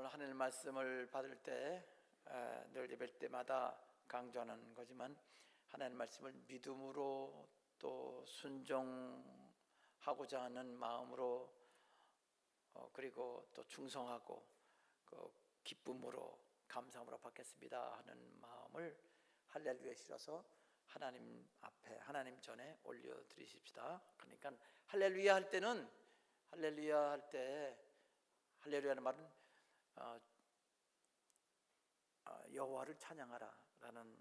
오늘 하나님 말씀을 받을 때 늘 예배할 때마다 강조하는 거지만 하나님 말씀을 믿음으로 또 순종하고자 하는 마음으로 그리고 또 충성하고 기쁨으로 감사함으로 받겠습니다 하는 마음을 할렐루야 실어서 하나님 앞에 하나님 전에 올려드리십시다. 그러니까 할렐루야 할 때는 할렐루야는 말은 여호와를 찬양하라 라는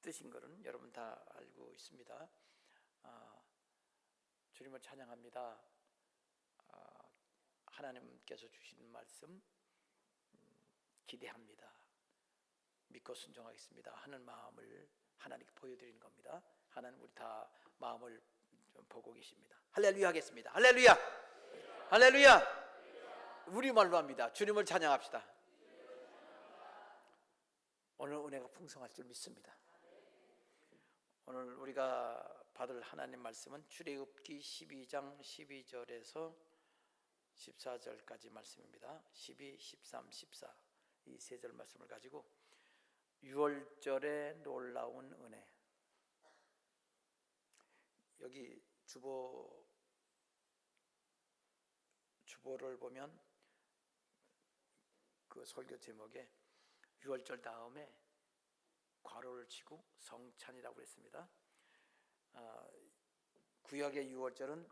뜻인 것은 여러분 다 알고 있습니다. 주님을 찬양합니다. 하나님께서 주시는 말씀 기대합니다. 믿고 순종하겠습니다 하는 마음을 하나님께 보여드리는 겁니다. 하나님 우리 다 마음을 좀 보고 계십니다. 할렐루야 하겠습니다. 할렐루야, 할렐루야. 우리말로 합니다. 주님을 찬양합시다. 오늘 은혜가 풍성할 줄 믿습니다. 오늘 우리가 받을 하나님 말씀은 출애굽기 12장 12절에서 14절까지 말씀입니다. 12, 13, 14 이 세 절 말씀을 가지고 6월절의 놀라운 은혜. 여기 주보를 보면 그 설교 제목에 6월절 다음에 괄호를 치고 성찬이라고 했습니다. 구약의 6월절은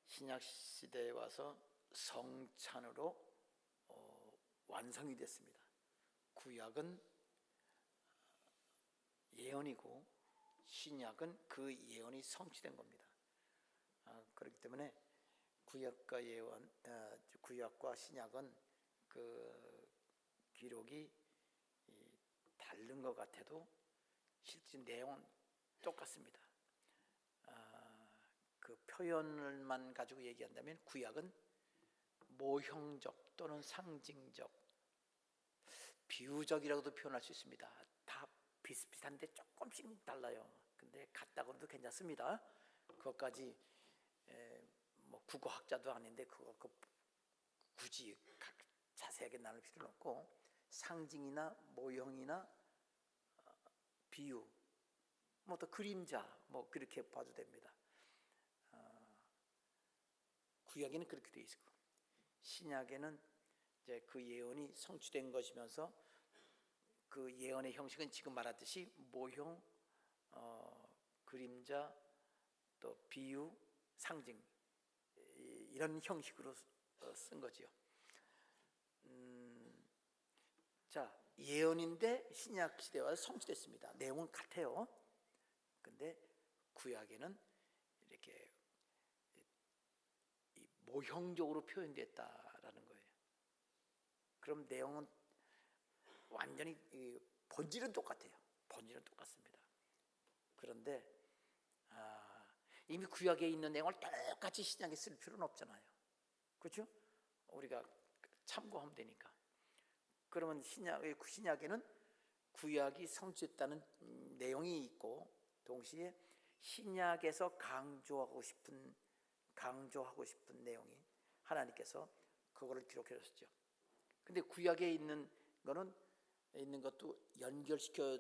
신약 시대에 와서 성찬으로 완성이 됐습니다. 구약은 예언이고 신약은 그 예언이 성취된 겁니다. 그렇기 때문에 구약과 신약은 그 기록이 다른 것 같아도 실제 내용은 똑같습니다. 그 표현을만 가지고 얘기한다면 구약은 모형적 또는 상징적, 비유적이라고도 표현할 수 있습니다. 다 비슷비슷한데 조금씩 달라요. 근데 같다고 해도 괜찮습니다. 그것까지 국어학자도 아닌데 그거 굳이 자세하게 나눌 필요는 없고 상징이나 모형이나 비유, 또 그림자 그렇게 봐도 됩니다. 구약에는 그렇게 되어 있고 신약에는 이제 그 예언이 성취된 것이면서 그 예언의 형식은 지금 말하듯이 모형, 그림자, 또 비유, 상징 이런 형식으로 쓴 거지요. 자, 예언인데 신약 시대와 성취됐습니다. 내용은 같아요. 근데 구약에는 이렇게 모형적으로 표현됐다라는 거예요. 그럼 내용은 완전히 본질은 똑같아요. 본질은 똑같습니다. 그런데 이미 구약에 있는 내용을 똑같이 신약에 쓸 필요는 없잖아요. 그렇죠? 우리가 참고하면 되니까. 그러면 신약에는 구약이 성취했다는 내용이 있고 동시에 신약에서 강조하고 싶은 내용이 하나님께서 그거를 기록해 줬죠. 근데 구약에 있는 것도 연결시켜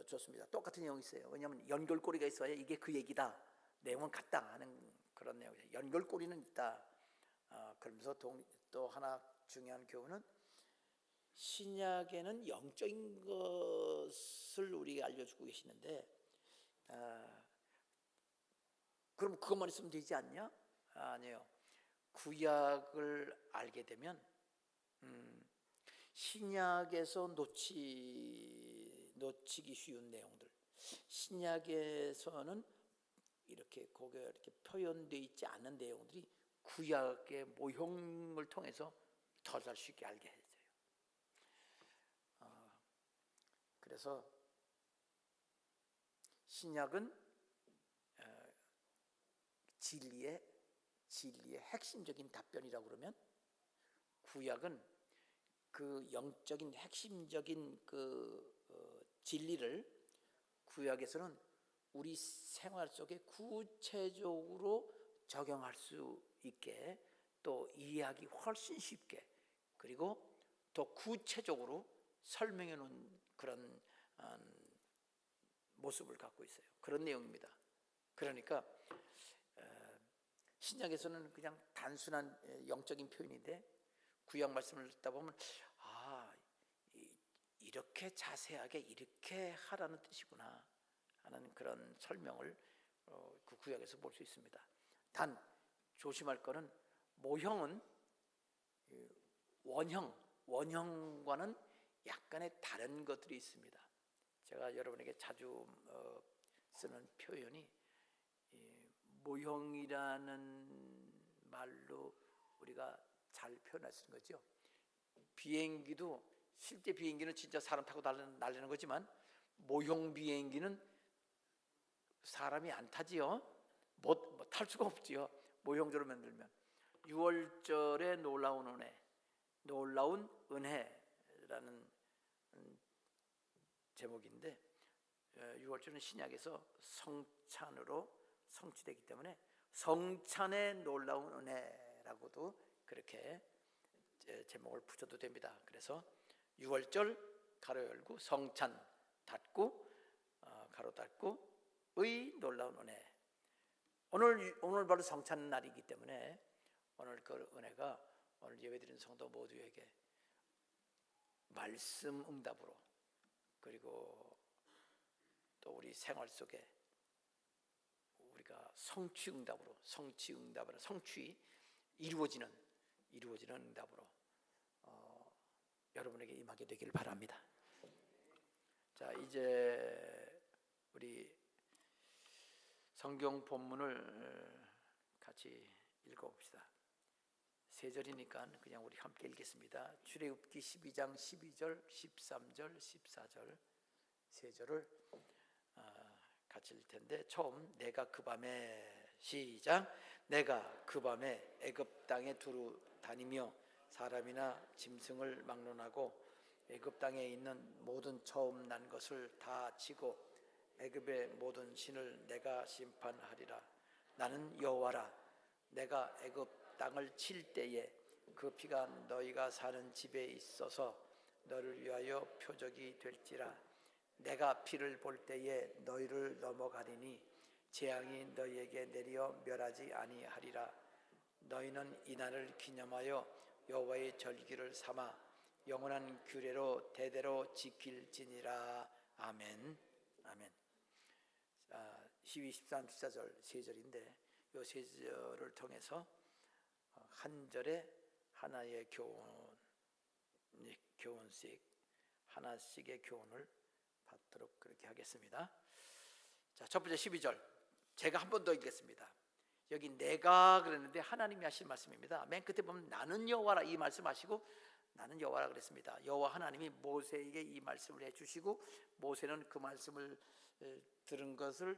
줬습니다. 똑같은 내용이 있어요. 왜냐하면 연결고리가 있어야 이게 그 얘기다, 내용은 같다 하는 그런 내용이에요. 연결고리는 있다. 그러면서 또 하나 중요한 교훈은 신약에는 영적인 것을 우리에게 알려주고 계시는데 그럼 그것만 있으면 되지 않냐? 아니에요. 구약을 알게 되면 신약에서 놓치기 쉬운 내용들, 신약에서는 이렇게 표현되어 있지 않은 내용들이 구약의 모형을 통해서 더 잘 쉽게 알게 해줘요. 그래서 신약은 진리의 핵심적인 답변이라고 그러면 구약은 그 영적인 핵심적인 진리를 구약에서는 우리 생활 속에 구체적으로 적용할 수 있게 또 이해하기 훨씬 쉽게 그리고 더 구체적으로 설명해 놓은 그런 모습을 갖고 있어요. 그런 내용입니다. 그러니까 신약에서는 그냥 단순한 영적인 표현인데 구약 말씀을 듣다 보면 이렇게 자세하게 이렇게 하라는 뜻이구나 하는 그런 설명을 그 구약에서 볼 수 있습니다. 단 조심할 거는 모형은 원형과는 약간의 다른 것들이 있습니다. 제가 여러분에게 자주 쓰는 표현이 모형이라는 말로 우리가 잘 표현할 수 있는 거죠. 비행기도 실제 비행기는 진짜 사람 타고 날리는 거지만 모형 비행기는 사람이 안 타지요. 탈 수가 없지요. 모형적으로 만들면. 6월절의 놀라운 은혜라는 제목인데 6월절은 신약에서 성찬으로 성취되기 때문에 성찬의 놀라운 은혜라고도 그렇게 제목을 붙여도 됩니다. 그래서 6월절 가로 열고 성찬 닫고 가로 닫고 의 놀라운 은혜. 오늘 바로 성찬 날이기 때문에 오늘 그 은혜가 오늘 예배드리는 성도 모두에게 말씀 응답으로 그리고 또 우리 생활 속에 우리가 성취 응답으로 이루어지는 응답으로 여러분에게 임하게 되기를 바랍니다. 자, 이제 우리 성경 본문을 같이 읽어봅시다. 세 절이니까 그냥 우리 함께 읽겠습니다. 출애굽기 12장 12절, 13절, 14절 세 절을 같이 읽을 텐데 처음 내가 그 밤에 시작. 내가 그 밤에 애굽 땅에 두루 다니며 사람이나 짐승을 막론하고 애굽 땅에 있는 모든 처음 난 것을 다 치고 애굽의 모든 신을 내가 심판하리라. 나는 여호와라. 내가 애굽 땅을 칠 때에 그 피가 너희가 사는 집에 있어서 너를 위하여 표적이 될지라. 내가 피를 볼 때에 너희를 넘어가리니 재앙이 너희에게 내려 멸하지 아니하리라. 너희는 이날을 기념하여 여호와의 절기를 삼아 영원한 규례로 대대로 지킬지니라. 아멘. 아멘. 12, 13, 14절 세 절인데 이 세 절을 통해서 한 절에 하나의 교훈씩 하나씩의 교훈을 받도록 그렇게 하겠습니다. 자, 첫 번째 12절 제가 한 번 더 읽겠습니다. 여기 내가 그랬는데 하나님이 하신 말씀입니다. 맨 끝에 보면 나는 여호와라 이 말씀하시고 나는 여호와라 그랬습니다. 여호와 하나님이 모세에게 이 말씀을 해주시고 모세는 그 말씀을 들은 것을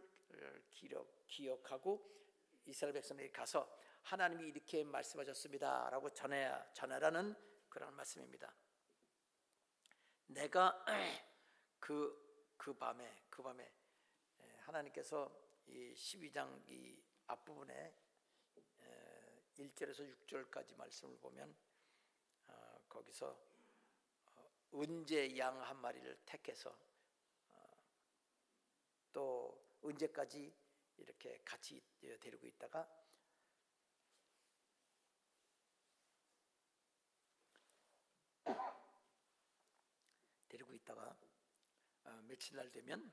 기억하고 이스라엘 백성에게 가서 하나님이 이렇게 말씀하셨습니다 라고 전하라는 그런 말씀입니다. 내가 그 밤에 하나님께서 이 12장 이 앞부분에 1절에서 6절까지 말씀을 보면 거기서 은제 양 한 마리를 택해서 또 은제까지 이렇게 같이 데리고 있다가 며칠 날 되면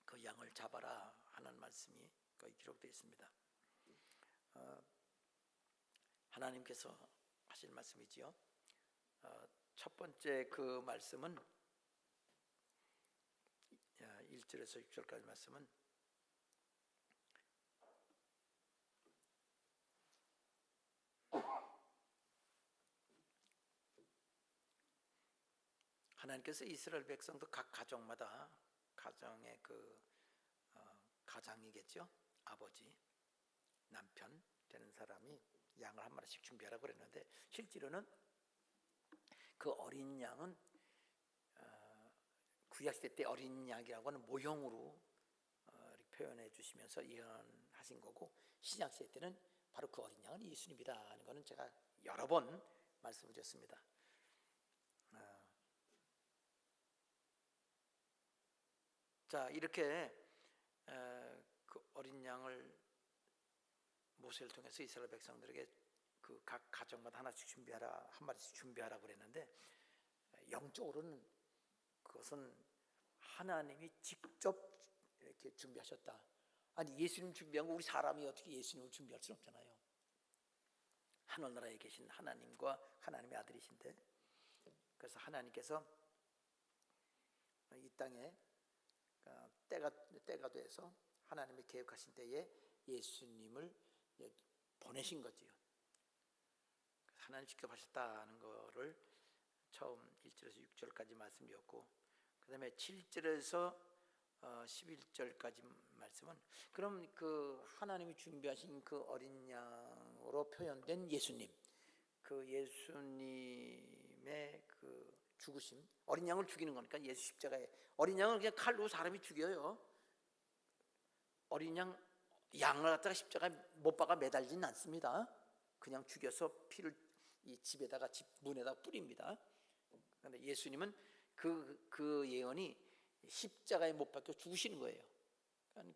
그 양을 잡아라 하는 말씀이 거기 기록되어 있습니다. 하나님께서 하신 말씀이지요. 첫 번째 그 말씀은 1절에서 6절까지 말씀은 하나님께서 이스라엘 백성도 각 가정마다 가정의 가장이겠죠. 아버지, 남편 되는 사람이 양을 한 마리씩 준비하라고 그랬는데 실제로는 그 어린 양은 구약시대 때 어린 양이라고 하는 모형으로 표현해 주시면서 예언하신 거고 신약시대 때는 바로 그 어린 양은 예수님이다 하는 것은 제가 여러 번 말씀을 드렸습니다. 자, 이렇게 그 어린 양을 모세를 통해서 이스라엘 백성들에게 그 각 가정마다 하나씩 준비하라, 한 마리씩 준비하라 그랬는데, 영적으로는 그것은 하나님이 직접 이렇게 준비하셨다. 아니, 예수님 준비한 거 우리 사람이 어떻게 예수님을 준비할 수는 없잖아요. 하늘나라에 계신 하나님과 하나님의 아들이신데, 그래서 하나님께서 이 땅에 때가 돼서 하나님이 계획하신 때에 예수님을 보내신 거지요. 하나님 직접 하셨다는 거를 처음 1절에서 6절까지 말씀드렸고, 그 다음에 7절에서 11절까지 말씀은, 그럼 그 하나님이 준비하신 그 어린 양으로 표현된 예수님, 그 예수님의 그 죽으심, 어린 양을 죽이는 거니까 예수 십자가에, 어린 양을 그냥 칼로 사람이 죽여요. 어린 양을 갖다가 십자가에 못 박아 매달리진 않습니다. 그냥 죽여서 피를 이 집에다가, 집 문에다 뿌립니다. 그런데 예수님은 그 예언이 십자가에 못 박혀 죽으시는 거예요.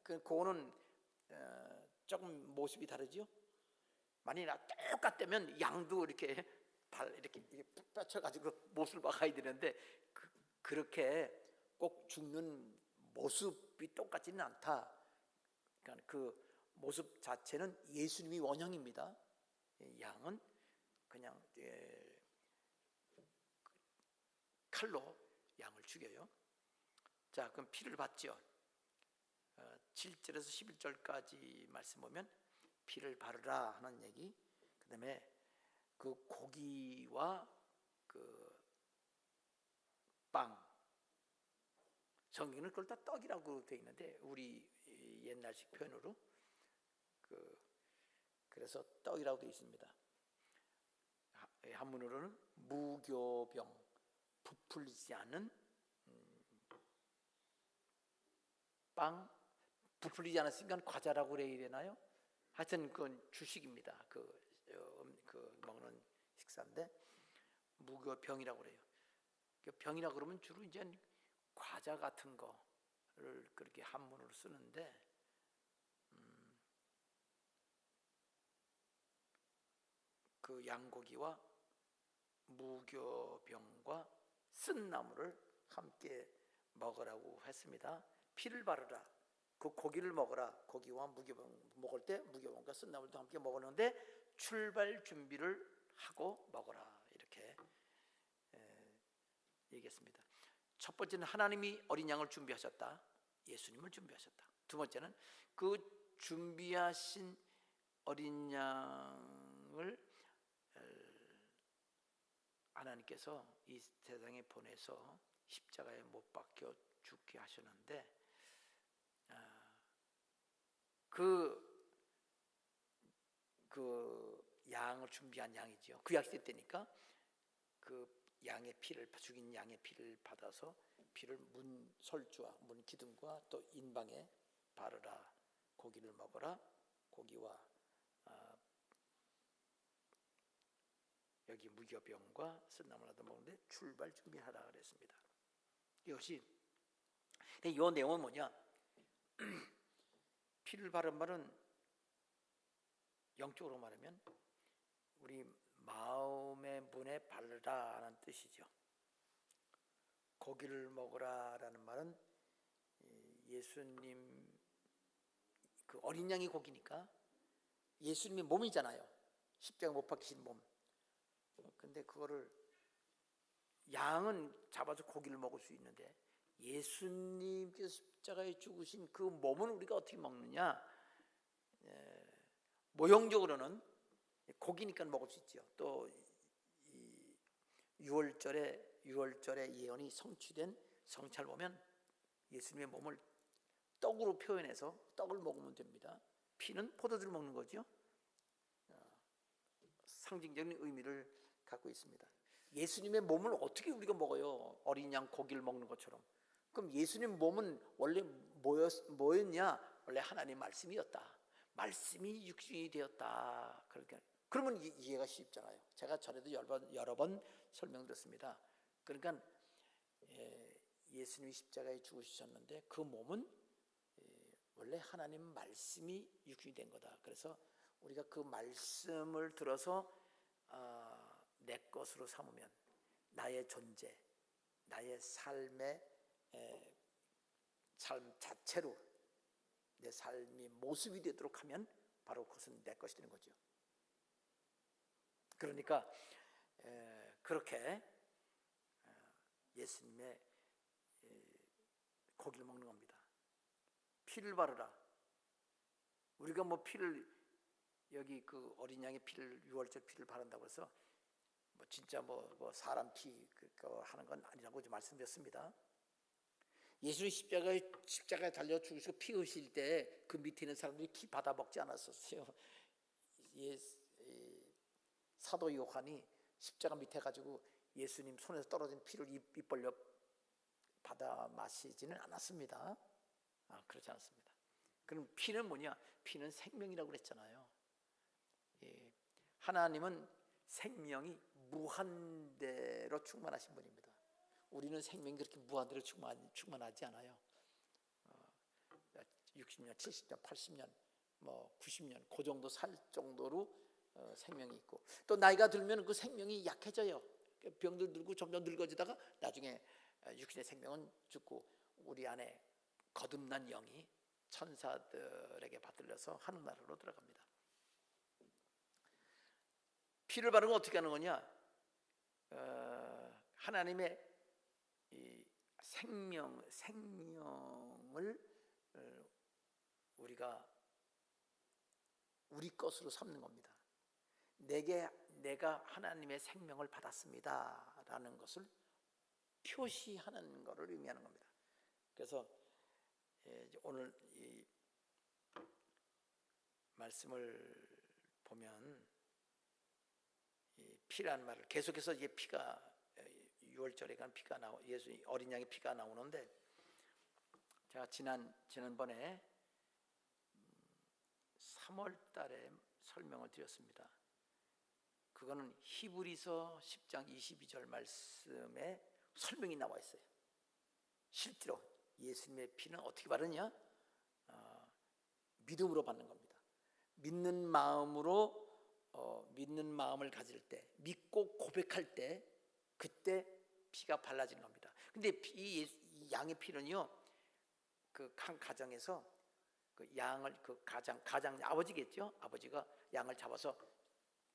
그거는 조금 모습이 다르죠. 만일 똑같다면 양도 이렇게 이렇게 뻗쳐가지고 못을 박아야 되는데, 그렇게 꼭 죽는 모습이 똑같지는 않다. 그러니까 그 모습 자체는 예수님이 원형입니다. 양은 그냥 칼로 양을 죽여요. 자, 그럼 피를 받죠. 7절에서 11절까지 말씀 보면 피를 바르라 하는 얘기, 그 다음에 그 고기와 그 빵, 성경은 그걸 다 떡이라고 되어 있는데 우리 옛날식 표현으로 그래서 떡이라고 되어 있습니다. 한문으로는 무교병, 부풀리지 않은 빵, 부풀리지 않았으니까 과자라고 그래야 되나요? 하여튼 그건 주식입니다. 그 먹는 식사인데 무교병이라고 그래요. 병이라 그러면 주로 이제 과자 같은 거를 그렇게 한문으로 쓰는데, 그 양고기와 무교병과 쓴나물을 함께 먹으라고 했습니다. 피를 바르라, 그 고기를 먹어라. 고기와 무교병 먹을 때 무교병과 쓴나물도 함께 먹었는데 출발 준비를 하고 먹어라, 이렇게 얘기했습니다. 첫 번째는 하나님이 어린 양을 준비하셨다, 예수님을 준비하셨다. 두 번째는 그 준비하신 어린 양을 하나님께서 이 세상에 보내서 십자가에 못 박혀 죽게 하셨는데, 그 양을 준비한 양이죠. 구약시대 때니까 그 양의 피를, 죽인 양의 피를 받아서 피를 문 설주와 문 기둥과 또 인방에 바르라, 고기를 먹어라, 고기와 여기 무교병과 쓴나물도 먹는데 출발 준비하라 그랬습니다. 이것이, 이 내용은 뭐냐? 피를 바른 말은 영적으로 말하면 우리 마음의 문에 바르라는 뜻이죠. 고기를 먹으라라는 말은 예수님, 그 어린 양이 고기니까 예수님의 몸이잖아요. 십자가 못 박히신 몸. 근데 그거를 양은 잡아서 고기를 먹을 수 있는데 예수님께서 십자가에 죽으신 그 몸은 우리가 어떻게 먹느냐? 모형적으로는 고기니까 먹을 수 있죠. 또 이 6월절에 예언이 성취된 성찰 보면 예수님의 몸을 떡으로 표현해서 떡을 먹으면 됩니다. 피는 포도주를 먹는 거죠. 상징적인 의미를 갖고 있습니다. 예수님의 몸을 어떻게 우리가 먹어요? 어린 양 고기를 먹는 것처럼. 그럼 예수님 몸은 원래 뭐였냐? 원래 하나님의 말씀이었다. 말씀이 육신이 되었다. 그렇게 그러면 이해가 쉽잖아요. 제가 전에도 여러 번 설명드렸습니다. 그러니까 예수님이 십자가에 죽으셨는데 그 몸은 원래 하나님 말씀이 육신이 된 거다. 그래서 우리가 그 말씀을 들어서 내 것으로 삼으면 나의 존재, 나의 삶의 삶 자체로 내 삶이 모습이 되도록 하면 바로 그것은 내 것이 되는 거죠. 그러니까 그렇게 예수님의 고기를 먹는 겁니다. 피를 바르라. 우리가 뭐 피를 여기 그 어린 양의 피를 유월절 피를 바른다고 해서 뭐 진짜 뭐 사람 피 그거 하는 건 아니라고 말씀드렸습니다. 예수님 십자가에 달려 죽으시고 피 흘리실 때 그 밑에 있는 사람들이 피 받아 먹지 않았었어요. 사도 요한이 십자가 밑에 가지고 예수님 손에서 떨어진 피를 입 벌려 받아 마시지는 않았습니다. 그렇지 않습니다. 그럼 피는 뭐냐? 피는 생명이라고 그랬잖아요. 하나님은 생명이 무한대로 충만하신 분입니다. 우리는 생명이 그렇게 무한대로 충만하지 않아요. 60년, 70년, 80년, 뭐 90년 그 정도 살 정도로 생명이 있고, 또 나이가 들면 그 생명이 약해져요. 병들 들고 점점 늙어지다가 나중에 육신의 생명은 죽고 우리 안에 거듭난 영이 천사들에게 받들려서 하늘나라로 들어갑니다. 피를 바르면 어떻게 하는 거냐? 하나님의 이 생명을 우리가 우리 것으로 삼는 겁니다. 내가 하나님의 생명을 받았습니다라는 것을 표시하는 것을 의미하는 겁니다. 그래서 오늘 이 말씀을 보면 이 피라는 말을 계속해서 이제 피가 6월절에 간 피가 예수 어린 양의 피가 나오는데, 제가 지난번에 3월 달에 설명을 드렸습니다. 그거는 히브리서 10장 22절 말씀에 설명이 나와 있어요. 실제로 예수님의 피는 어떻게 바르냐? 믿음으로 받는 겁니다. 믿는 마음을 가질 때, 믿고 고백할 때, 그때 피가 발라지는 겁니다. 근데 이 양의 피는요, 그 한 가정에서 그 양을 그 가장 아버지겠죠? 아버지가 양을 잡아서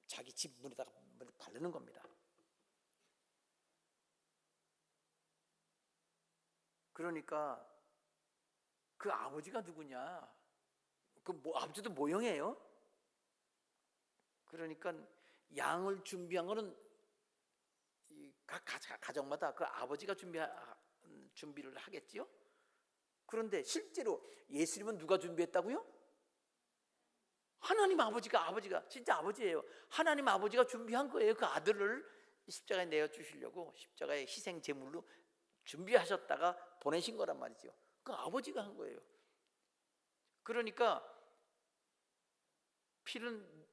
자기 집 문에다가 바르는 겁니다. 그러니까 그 아버지가 누구냐? 아버지도 모형이에요. 그러니까 양을 준비한 거는 각 가정마다 그 아버지가 준비를 하겠지요. 그런데 실제로 예수님은 누가 준비했다고요? 하나님 아버지가 진짜 아버지예요. 하나님 아버지가 준비한 거예요. 그 아들을 십자가에 내어 주시려고 십자가의 희생 제물로 준비하셨다가 보내신 거란 말이죠. 그 아버지가 한 거예요. 그러니까 피는,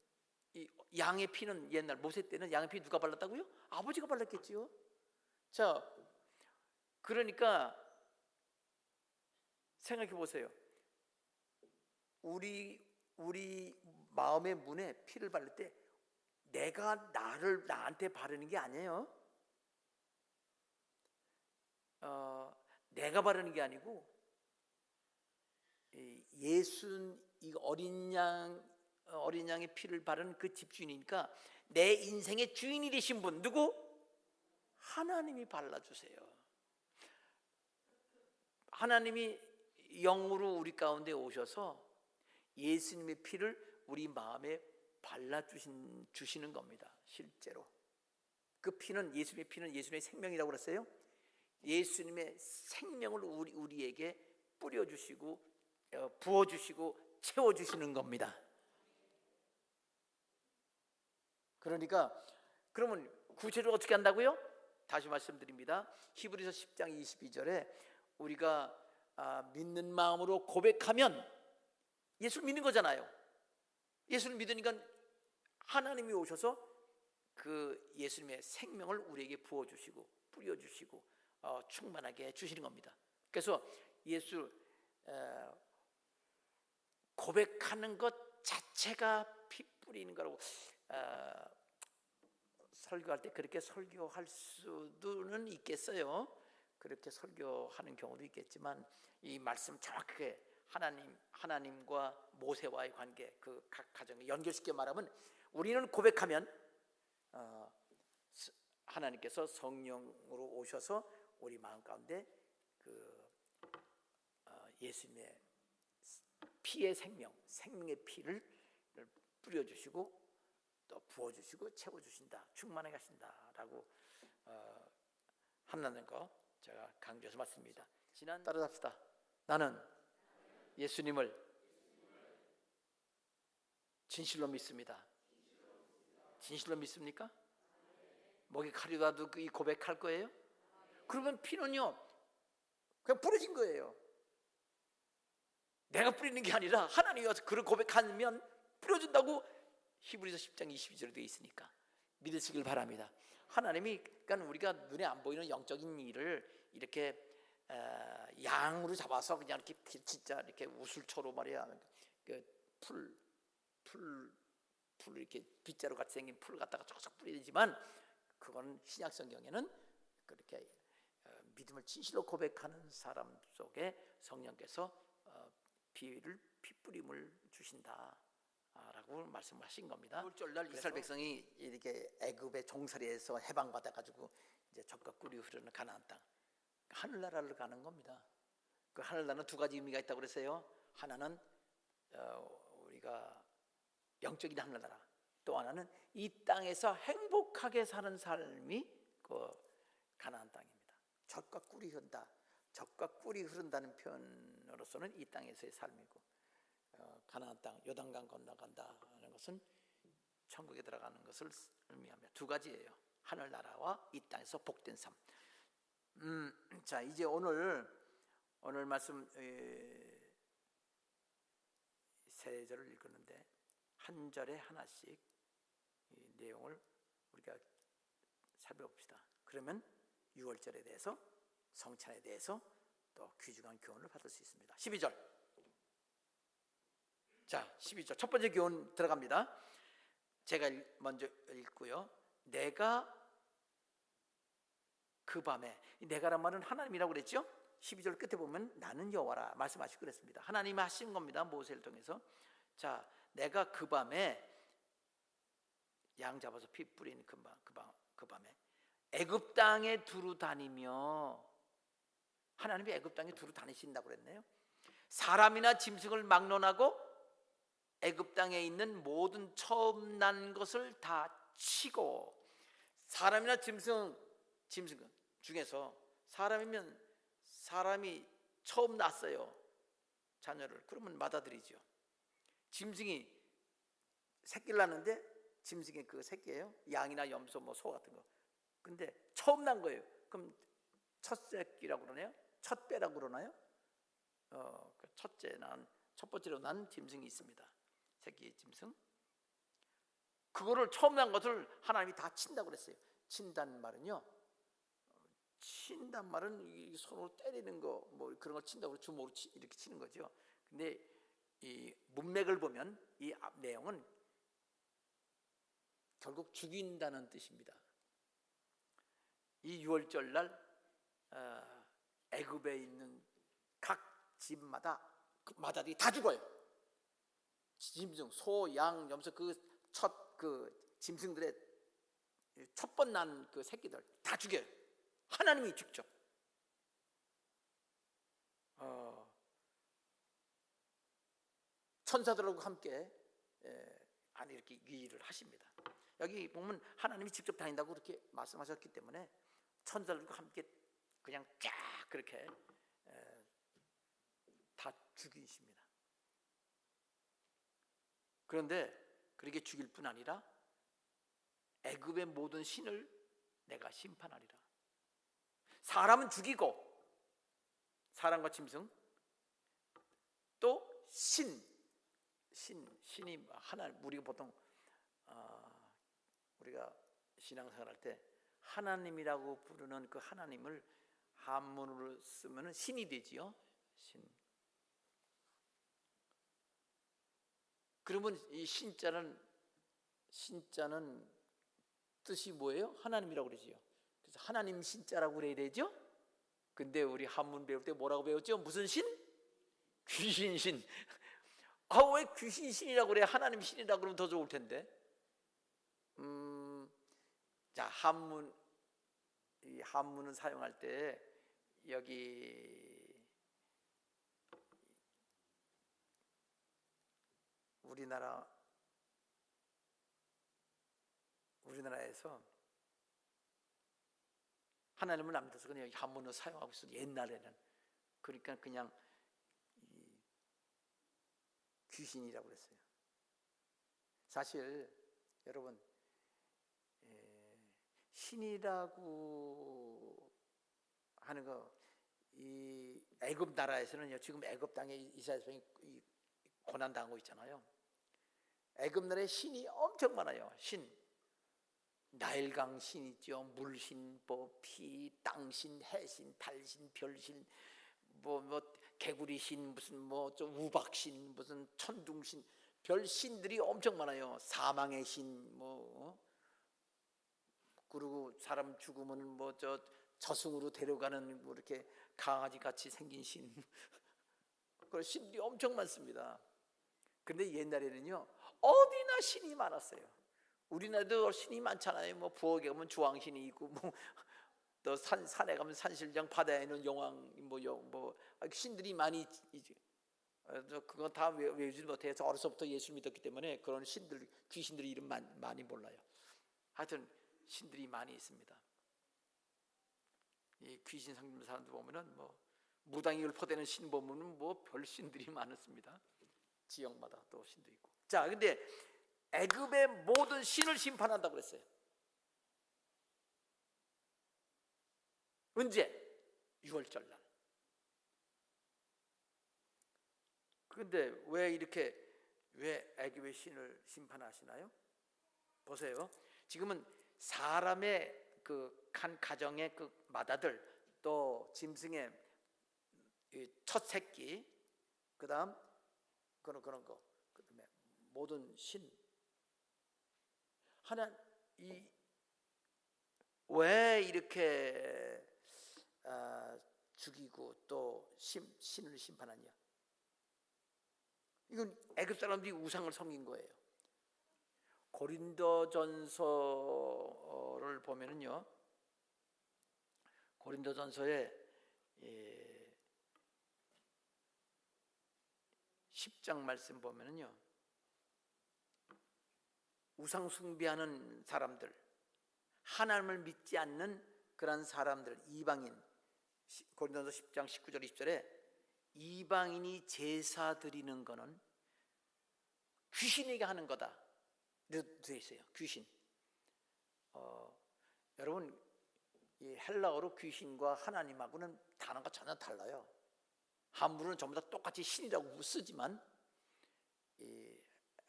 양의 피는 옛날 모세 때는 양의 피 누가 발랐다고요? 아버지가 발랐겠지요. 자, 그러니까 생각해 보세요. 우리 마음의 문에 피를 바를 때 내가 나한테 바르는 게 아니에요. 내가 바르는 게 아니고 이 어린 양의 피를 바른 그 집주인이니까 내 인생의 주인이 되신 분 누구? 하나님이 발라주세요. 하나님이 영으로 우리 가운데 오셔서 예수님의 피를 우리 마음에 발라주시는 겁니다. 실제로 그 피는, 예수님의 피는 예수님의 생명이라고 그랬어요. 예수님의 생명을 우리에게 뿌려주시고 부어주시고 채워주시는 겁니다. 그러니까 그러면 구체적으로 어떻게 한다고요? 다시 말씀드립니다. 히브리서 10장 22절에 우리가 믿는 마음으로 고백하면, 예수를 믿는 거잖아요. 예수를 믿으니까 하나님이 오셔서 그 예수님의 생명을 우리에게 부어주시고 뿌려주시고 충만하게 해주시는 겁니다. 그래서 예수 고백하는 것 자체가 피 뿌리는 거라고 설교할 때 그렇게 설교할 수도는 있겠어요. 그렇게 설교하는 경우도 있겠지만 이 말씀 정확하게 하나님과 모세와의 관계, 그 각 가정을 연결시켜 말하면 우리는 고백하면 하나님께서 성령으로 오셔서 우리 마음 가운데 그 예수님의 피의 생명의 피를 뿌려주시고 또 부어주시고 채워주신다, 충만하게 하신다라고 한다는 거 제가 강조해서 말씀입니다. 따라합시다. 나는 예수님을 진실로 믿습니다. 진실로 믿습니까? 목에 칼이 닿아도 이 고백할 거예요? 그러면 피는요 그냥 뿌려진 거예요. 내가 뿌리는 게 아니라 하나님이 와서 그를 고백하면 뿌려준다고 히브리서 10장 22절에 되어 있으니까 믿으시길 바랍니다. 하나님이 그러니까 우리가 눈에 안 보이는 영적인 일을 이렇게 양으로 잡아서 그냥 이렇게 진짜 이렇게 우술초로 말이야 풀 이렇게 빗자루 같이 생긴 풀 갖다가 쫙쫙 뿌리지만 그거는 신약 성경에는 그렇게 믿음을 진실로 고백하는 사람 속에 성령께서 피뿌림을 주신다라고 말씀하신 겁니다. 율절날 이스라엘 백성이 이렇게 애굽의 종살이에서 해방받아 가지고 이제 젖과 꿀이 흐르는 가나안 땅, 하늘나라를 가는 겁니다. 그 하늘나라는 두 가지 의미가 있다고 그랬어요. 하나는 우리가 영적인 하늘나라, 또 하나는 이 땅에서 행복하게 사는 삶이 그 가나안 땅입니다. 젖과 꿀이 흐른다. 젖과 꿀이 흐른다는 표현으로서는 이 땅에서의 삶이고, 가나안 땅 요단강 건너간다 하는 것은 천국에 들어가는 것을 의미합니다. 두 가지예요. 하늘나라와 이 땅에서 복된 삶. 자, 이제 오늘 말씀 세 절을 읽었는데 한 절에 하나씩 이 내용을 우리가 살펴봅시다. 그러면 6월절에 대해서, 성찬에 대해서 또 귀중한 교훈을 받을 수 있습니다. 12절. 자, 12절 첫 번째 교훈 들어갑니다. 제가 먼저 읽고요. 내가 그 밤에, 내가란 말은 하나님이라고 그랬죠? 12절 끝에 보면 나는 여호와라 말씀하시고 그랬습니다. 하나님이 하신 겁니다. 모세를 통해서. 자, 내가 그 밤에 양 잡아서 피 뿌리는 그 밤에 애굽 땅에 두루 다니며, 하나님이 애굽 땅에 두루 다니신다고 그랬네요. 사람이나 짐승을 막론하고 애굽 땅에 있는 모든 처음 난 것을 다 치고, 사람이나 짐승 중에서 사람이면 사람이 처음 낳았어요, 자녀를. 그러면 맏아들이죠. 짐승이 새끼를 낳는데 짐승이 그 새끼예요. 양이나 염소, 뭐 소 같은 거. 근데 처음 난 거예요. 그럼 첫 새끼라고 그러나요? 첫 배라고 그러나요? 첫 번째로 난 짐승이 있습니다. 새끼 짐승. 그거를 처음 난 것을 하나님이 다 친다고 그랬어요. 친다는 말은요, 친단 말은 이 손으로 때리는 거, 뭐 그런 걸 친다고, 주먹으로 이렇게 치는 거죠. 근데 이 문맥을 보면 이 앞 내용은 결국 죽인다는 뜻입니다. 이 6월절 날 애굽에 있는 각 집마다 그 맏아들이 다 죽어요. 짐승, 소, 양, 염소, 그 짐승들의 첫 번 난 그 새끼들 다 죽여요. 하나님이 직접. 천사들하고 함께 이렇게 이 일을 하십니다. 여기 보면 하나님이 직접 다닌다고 그렇게 말씀하셨기 때문에 천사들과 함께 그냥 쫙 그렇게 다 죽이십니다. 그런데 그렇게 죽일 뿐 아니라 애굽의 모든 신을 내가 심판하리라. 사람은 죽이고, 사람과 짐승, 또 신이 하나, 우리가 보통 우리가 신앙생활할 때 하나님이라고 부르는 그 하나님을 한문으로 쓰면은 신이 되지요. 신. 그러면 이 신자는 뜻이 뭐예요? 하나님이라고 그러지요. 그래서 하나님 신자라고 그래야 되죠. 근데 우리 한문 배울 때 뭐라고 배웠죠? 무슨 신? 귀신 신. 왜 귀신 신이라고 그래? 하나님 신이라고 그러면 더 좋을 텐데. 자, 이 한문을 사용할 때 여기 우리나라에서 하나님을 안 믿어서 그냥 한문을 사용하고 있어요. 옛날에는. 그러니까 그냥 귀신이라고 그랬어요. 사실 여러분, 신이라고 하는 거, 이 애굽 나라에서는요, 지금 애굽 땅에 이스라엘 백성이 고난 당하고 있잖아요. 애굽 나라에 신이 엄청 많아요. 신, 나일강 신 있죠. 물신, 피, 땅신, 해신, 달신, 별신, 개구리신, 무슨 좀 우박신, 무슨 천둥신, 별 신들이 엄청 많아요. 사망의 신, 그리고 사람 죽으면 저승으로 데려가는 이렇게 강아지 같이 생긴 신, 그런 신들이 엄청 많습니다. 근데 옛날에는요, 어디나 신이 많았어요. 우리나라도 신이 많잖아요. 부엌에 가면 주황신이 있고, 또 산에 가면 산신령, 바다에는 용왕, 신들이 많이 있지. 그건 다 외우지 못해서 어려서부터 예수 믿었기 때문에 그런 귀신들 이름 많이 몰라요. 하여튼 신들이 많이 있습니다. 이 귀신 상담 사람들 보면은 무당이 읊어대는 신 보면은 별 신들이 많습니다. 지역마다 또 신도 있고. 자, 근데 애굽의 모든 신을 심판한다고 그랬어요. 언제? 6월절 날. 근데 왜 애굽의 신을 심판하시나요? 보세요. 지금은 사람의 한 가정의 맏아들, 또 짐승의 첫 새끼, 그다음 그런 거, 그다음에 모든 신, 왜 이렇게 죽이고 또 신을 심판하냐? 이건 애굽 사람들이 우상을 섬긴 거예요. 고린도전서를 보면은요, 고린도전서에 10장 말씀 보면은요, 우상 숭배하는 사람들, 하나님을 믿지 않는 그런 사람들, 이방인, 고린도서 10장 19절 20절에 이방인이 제사 드리는 거는 귀신에게 하는 거다 되어 있어요. 귀신. 여러분, 이 헬라어로 귀신과 하나님하고는 단어가 전혀 달라요. 한문은 전부 다 똑같이 신이라고 쓰지만 이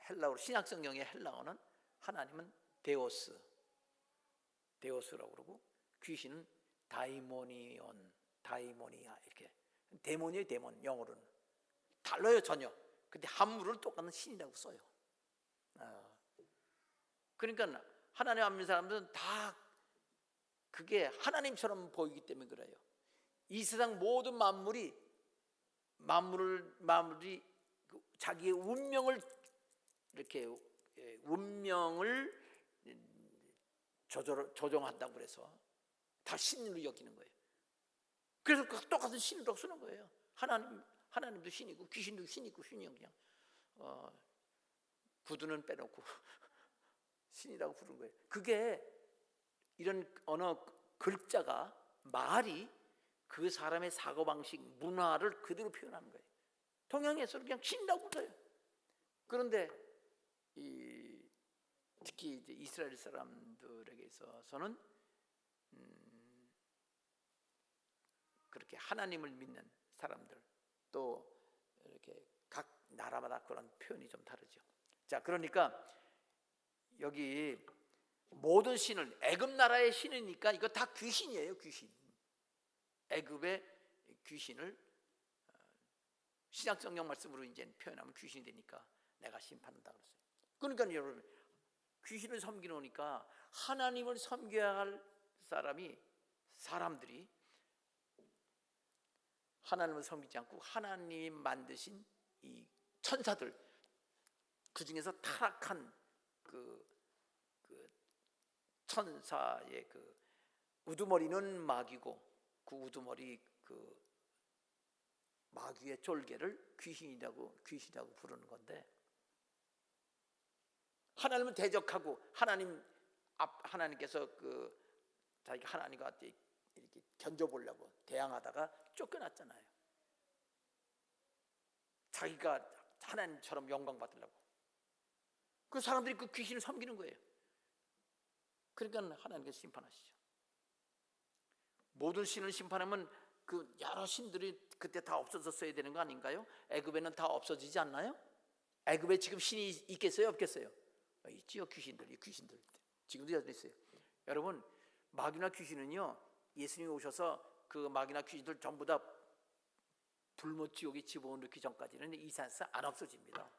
헬라어로, 신약성경의 헬라어는 하나님은 데오스라고 그러고, 귀신은 다이모니아, 이렇게. 데몬이에요, 데몬. 영어로는 달라요, 전혀. 근데 한문으로는 똑같은 신이라고 써요. 그러니까 하나님 안 믿는 사람들은 다 그게 하나님처럼 보이기 때문에 그래요. 이 세상 모든 만물이 자기의 운명을 조정한다고 그래서 다 신으로 여기는 거예요. 그래서 똑같은 신이라고 쓰는 거예요. 하나님도 신이고 귀신도 신이고, 신이요 그냥 구두는 빼놓고 신이라고 부른 거예요. 그게 이런 언어, 글자가, 말이 그 사람의 사고방식, 문화를 그대로 표현하는 거예요. 동양에서 그냥 신이라고 불러요. 그런데 특히 이제 이스라엘 사람들에게 있어서는 그렇게 하나님을 믿는 사람들, 또 이렇게 각 나라마다 그런 표현이 좀 다르죠. 자, 그러니까 여기 모든 신을, 애굽 나라의 신이니까 이거 다 귀신이에요. 귀신. 애굽의 귀신을 신약 성경 말씀으로 이제 표현하면 귀신이 되니까 내가 심판한다 그랬어요. 그러니까 여러분, 귀신을 섬기니까 하나님을 섬겨야 할 사람들이 하나님을 섬기지 않고 하나님이 만드신 이 천사들, 그 중에서 타락한 그 천사의 그 우두머리는 마귀고, 그 우두머리 그 마귀의 쫄개를 귀신이라고 부르는 건데, 하나님은 대적하고 하나님께서 자기 하나님과 이렇게 견뎌보려고 대항하다가 쫓겨났잖아요. 자기가 하나님처럼 영광 받으려고. 그 사람들이 그 귀신을 섬기는 거예요. 그러니까 하나님께서 심판하시죠. 모든 신을 심판하면 그 여러 신들이 그때 다 없어졌어야 되는 거 아닌가요? 애굽에는 다 없어지지 않나요? 애굽에 지금 신이 있겠어요, 없겠어요? 있지요. 귀신들 지금도 있어요. 여러분, 마귀나 귀신은요, 예수님이 오셔서 그 마귀나 귀신들 전부 다 불못 지옥에 집어넣기 전까지는 이 세상에서 안 없어집니다.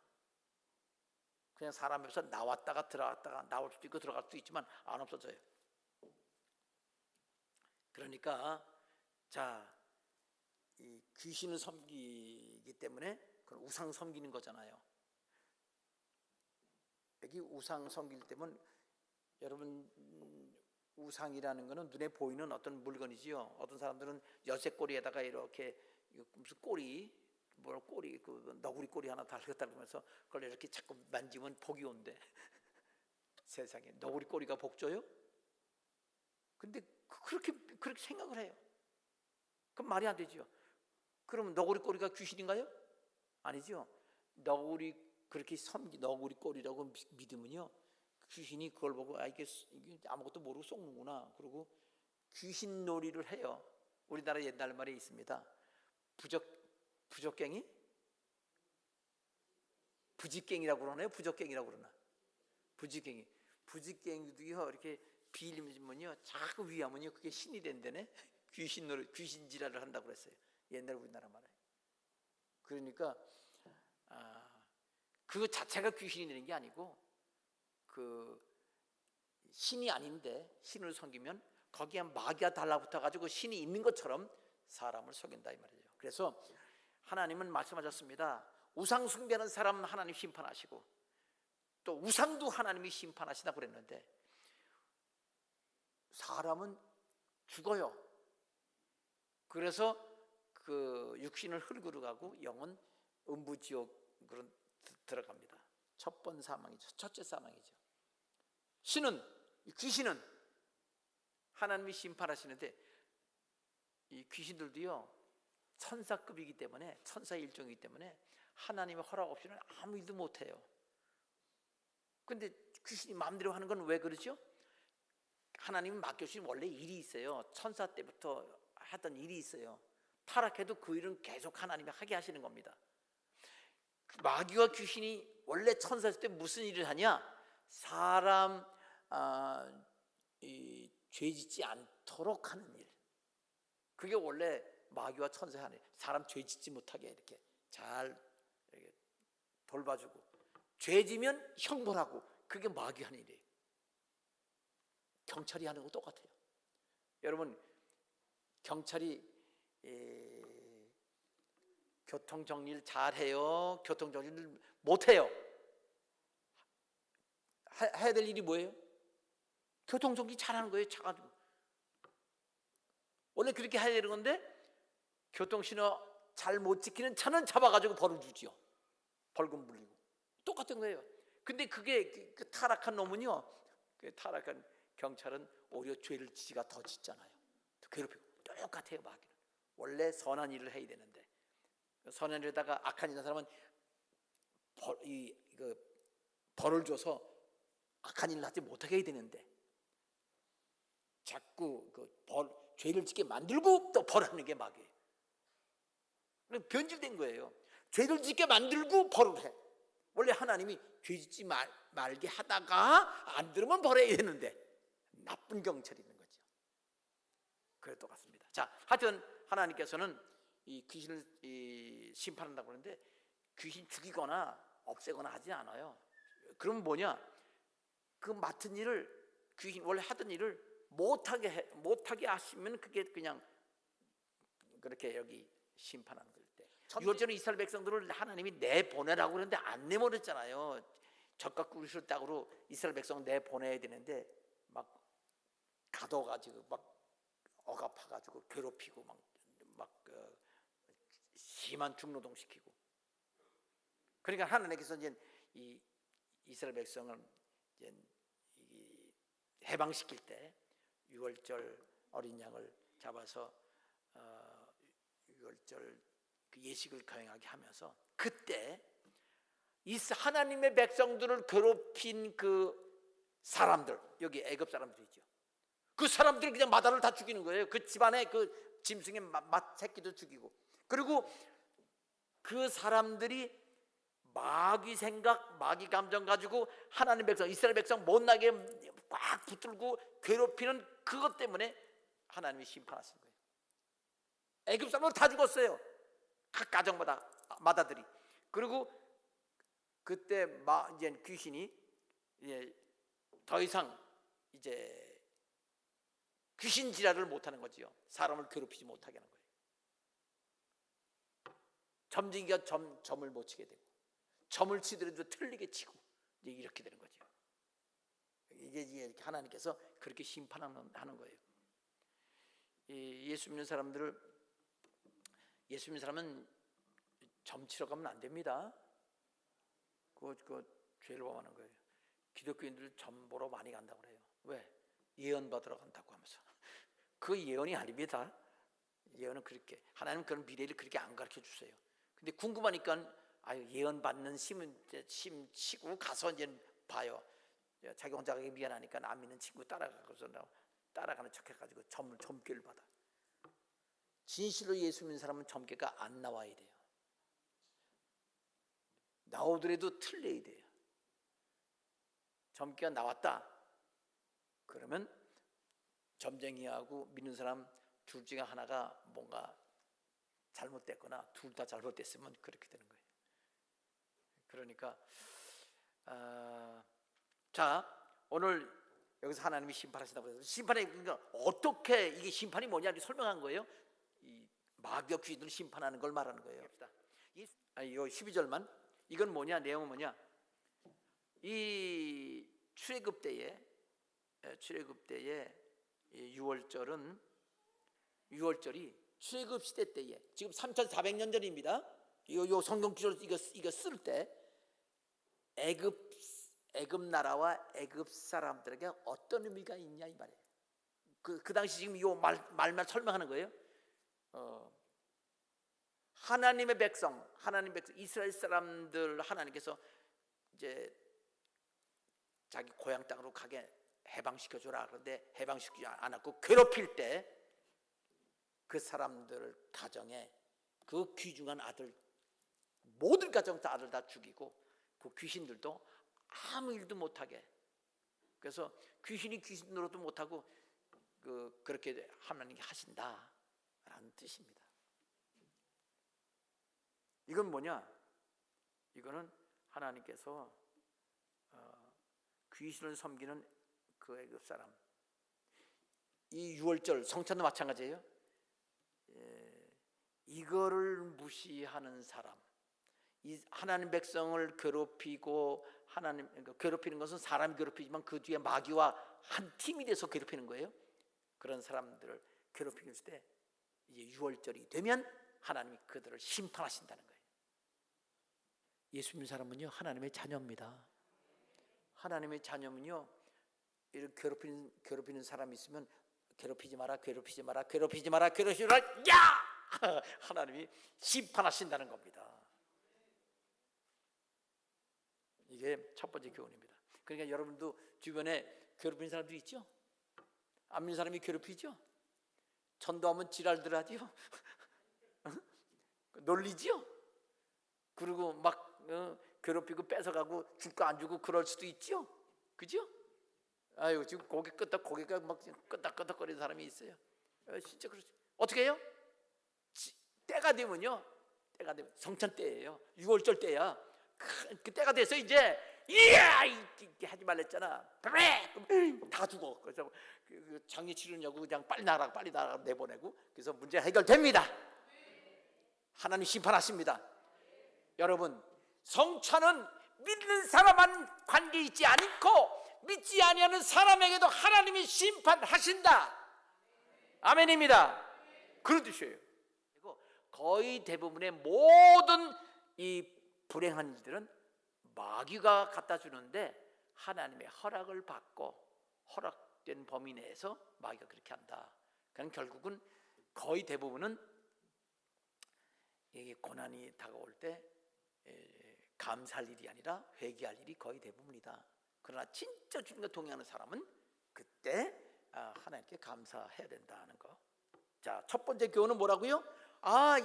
그냥 사람 앞에서 나왔다가 들어갔다가 나올 수도 있고 들어갈 수도 있지만 안 없어져요. 그러니까 이 귀신을 섬기기 때문에 그건 우상 섬기는 거잖아요. 여기 우상 섬길 때면 여러분, 우상이라는 것은 눈에 보이는 어떤 물건이지요. 어떤 사람들은 여새꼬리에다가 이렇게 무슨 꼬리 그 너구리 꼬리 하나 달렸다고 하면서 그걸 이렇게 자꾸 만지면 복이 온대. 세상에 너구리 꼬리가 복 줘요? 근데 그렇게 생각을 해요. 그럼 말이 안 되죠. 그럼 너구리 꼬리가 귀신인가요? 아니죠. 너구리 꼬리라고 믿으면요, 귀신이 그걸 보고 이게 아무것도 모르고 속는구나, 그리고 귀신 놀이를 해요. 우리나라 옛날 말에 있습니다. 부적갱이? 부직갱이라고 그러나요? 부적갱이라고 그러나? 부직갱이도요, 이렇게 빌리면요, 자꾸 위하면요, 그게 신이 된다네. 귀신 지랄을 한다고 그랬어요. 옛날 우리나라 말에. 그러니까 그 자체가 귀신이 되는 게 아니고, 그 신이 아닌데 신을 섬기면 거기에 마귀가 달라붙어 가지고 신이 있는 것처럼 사람을 속인다 이 말이에요. 그래서 하나님은 말씀하셨습니다. 우상 숭배하는 사람 하나님 심판하시고, 또 우상도 하나님이 심판하시다 그랬는데, 사람은 죽어요. 그래서 그 육신을 흙으로 가고 영은 음부지옥으로 들어갑니다. 첫 번째 사망이죠. 첫째 사망이죠. 귀신은 하나님이 심판하시는데, 이 귀신들도요, 천사급이기 때문에, 천사의 일종이기 때문에 하나님의 허락 없이는 아무 일도 못해요. 근데 귀신이 마음대로 하는 건 왜 그러죠? 하나님이 맡겨주신 원래 일이 있어요. 천사 때부터 하던 일이 있어요. 타락해도 그 일은 계속 하나님이 하게 하시는 겁니다. 마귀와 귀신이 원래 천사였을 때 무슨 일을 하냐? 사람 죄 짓지 않도록 하는 일. 그게 원래 마귀와 천사의 하는 일. 사람 죄 짓지 못하게 이렇게 잘 이렇게 돌봐주고, 죄 지면 형벌하고, 그게 마귀 하는 일이에요. 경찰이 하는 거 똑같아요. 여러분, 경찰이 교통정리를 잘해요? 교통정리를 못해요? 해야 될 일이 뭐예요? 교통정리 잘하는 거예요. 차가지고 원래 그렇게 해야 되는 건데, 교통신호 잘 못 지키는 차는 잡아가지고 벌을 주지요. 벌금 물리고. 똑같은 거예요. 근데 그게 그 타락한 놈은요, 그 타락한 경찰은 오히려 죄를 지가 더 짓잖아요. 더 괴롭히고. 똑같아요. 마귀는 원래 선한 일을 해야 되는데, 선한 일에다가 악한 일하는 사람은 벌을 줘서 악한 일을 하지 못하게 해야 되는데, 자꾸 죄를 짓게 만들고 또 벌하는 게 마귀예요. 변질된 거예요. 죄를 짓게 만들고 벌을 해. 원래 하나님이 죄 짓지 말게 하다가 안 들으면 벌해야 되는데, 나쁜 경찰이 있는 거죠. 그래 똑같습니다. 자, 하여튼 하나님께서는 이 귀신을 심판한다고 그러는데 귀신 죽이거나 없애거나 하지 않아요. 그럼 뭐냐? 그 맡은 일을, 귀신 원래 하던 일을 못하게 하시면 그게 그냥 그렇게 여기 심판하는 거일 때. 유월절에 이스라엘 백성들을 하나님이 내보내라고 그러는데 안 내보냈잖아요. 젖과 꿀을 땅으로 이스라엘 백성 내보내야 되는데 막 가둬가지고 막 억압해가지고 괴롭히고 막 심한 중노동 시키고. 그러니까 하나님께서 이제 이 이스라엘 백성을 이제 해방시킬 때 유월절 어린 양을 잡아서 유월절 그 예식을 거행하게 하면서 그때 이 하나님의 백성들을 괴롭힌 그 사람들, 여기 애굽 사람들 있죠. 그 사람들을 그냥 마다를 다 죽이는 거예요. 그 집안의 그 짐승의 새끼도 죽이고. 그리고 그 사람들이 마귀 생각, 마귀 감정 가지고 하나님 백성, 이스라엘 백성 못나게 꽉 붙들고 괴롭히는 그것 때문에 하나님이 심판하신 거예요. 애굽 사람들 다 죽었어요. 각 가정마다 마다들이. 그리고 그때 이제 귀신이 이제 더 이상 이제 귀신 지랄을 못하는 거지요. 사람을 괴롭히지 못하게 하는 거예요. 점쟁이가 점을 못 치게 되고, 점을 치더라도 틀리게 치고 이제 이렇게 되는 거죠. 이게 이렇게 하나님께서 그렇게 심판하는 거예요. 예수 믿는 사람은 점 치러 가면 안 됩니다. 그 죄를 범하는 거예요. 기독교인들 점 보러 많이 간다고 그래요. 왜? 예언 받으러 간다고 하면서. 그 예언이 아닙니다. 예언은 그렇게, 하나님은 그런 미래를 그렇게 안 가르쳐 주세요. 근데 궁금하니까 예언 받는 심 치고 가서 이제 봐요. 자기 혼자 가기 미안하니까 안 믿는 친구 따라가는 척해가지고 점괘를 받아. 진실로 예수 믿는 사람은 점괘가 안 나와야 돼요. 나오더라도 틀려야 돼요. 점괘가 나왔다 그러면 점쟁이하고 믿는 사람 둘 중에 하나가 뭔가 잘못됐거나 둘 다 잘못됐으면 그렇게 되는 거예요. 그러니까 자, 오늘 여기서 하나님이 심판하신다고 해서 심판이 그러니까 어떻게 이게 심판이 뭐냐 이렇게 설명한 거예요. 이 마귀와 귀신을 심판하는 걸 말하는 거예요. 이 12절만 이건 뭐냐, 내용은 뭐냐? 이 출애굽 때에 유월절이 출애굽 시대 때에 지금 3,400년 전입니다. 요 성경 구절 이거 쓸 때 애굽 나라와 애굽 사람들에게 어떤 의미가 있냐 이 말이에요. 그 당시 지금 요 말만 설명하는 거예요. 하나님의 백성 이스라엘 사람들 하나님께서 이제 자기 고향 땅으로 가게 해방시켜 줘라. 그런데 해방시키지 않았고 괴롭힐 때 그 사람들 가정에 그 귀중한 아들, 모든 가정 다 아들 다 죽이고 그 귀신들도 아무 일도 못하게. 그래서 귀신이 귀신 노릇도 못하고 그렇게 하나님이 하신다라는 뜻입니다. 이건 뭐냐? 이거는 하나님께서 귀신을 섬기는 그 애굽 사람, 이 유월절 성찬도 마찬가지예요. 이거를 무시하는 사람, 이 하나님 백성을 괴롭히고 괴롭히는 것은 사람이 괴롭히지만 그 뒤에 마귀와 한 팀이 돼서 괴롭히는 거예요. 그런 사람들을 괴롭힐 때 이제 유월절이 되면 하나님이 그들을 심판하신다는 거예요. 예수 믿는 사람은요 하나님의 자녀입니다. 하나님의 자녀면요 이렇게 괴롭히는 사람이 있으면 괴롭히지 마라. 야! 하나님이 심판하신다는 겁니다. 이게 첫 번째 교훈입니다. 그러니까 여러분도 주변에 괴롭히는 사람들이 있죠? 안 믿는 사람이 괴롭히죠? 전도하면 지랄들 하지요? 놀리지요? 그리고 막 괴롭히고 뺏어가고 줄 거 안 주고 그럴 수도 있죠? 그죠? 아유, 지금 고개가 막 끄덕끄덕거리는 사람이 있어요. 진짜 그렇죠. 어떻게 해요? 때가 되면요, 때가 되면 성찬 때예요. 6월절 때야. 그 때가 돼서 이제 이야 이게 하지 말랬잖아. 다 죽어. 그래서 그 장례 치르냐고 그냥 빨리 나가라 내보내고. 그래서 문제 해결됩니다. 하나님 심판하십니다. 여러분, 성찬은 믿는 사람만 관계 있지 않고 믿지 아니하는 사람에게도 하나님이 심판하신다. 아멘입니다. 그런 뜻이에요. 그리고 거의 대부분의 모든 이 불행한 일들은 마귀가 갖다 주는데 하나님의 허락을 받고 허락된 범위 내에서 마귀가 그렇게 한다. 그러니까 결국은 거의 대부분은 이 고난이 다가올 때 감사할 일이 아니라 회개할 일이 거의 대부분이다. 그러나 진짜 주님과 동행하는 사람은 그때 하나님께 감사해야 된다는 거. 자, 첫 번째 교훈은 뭐라고요?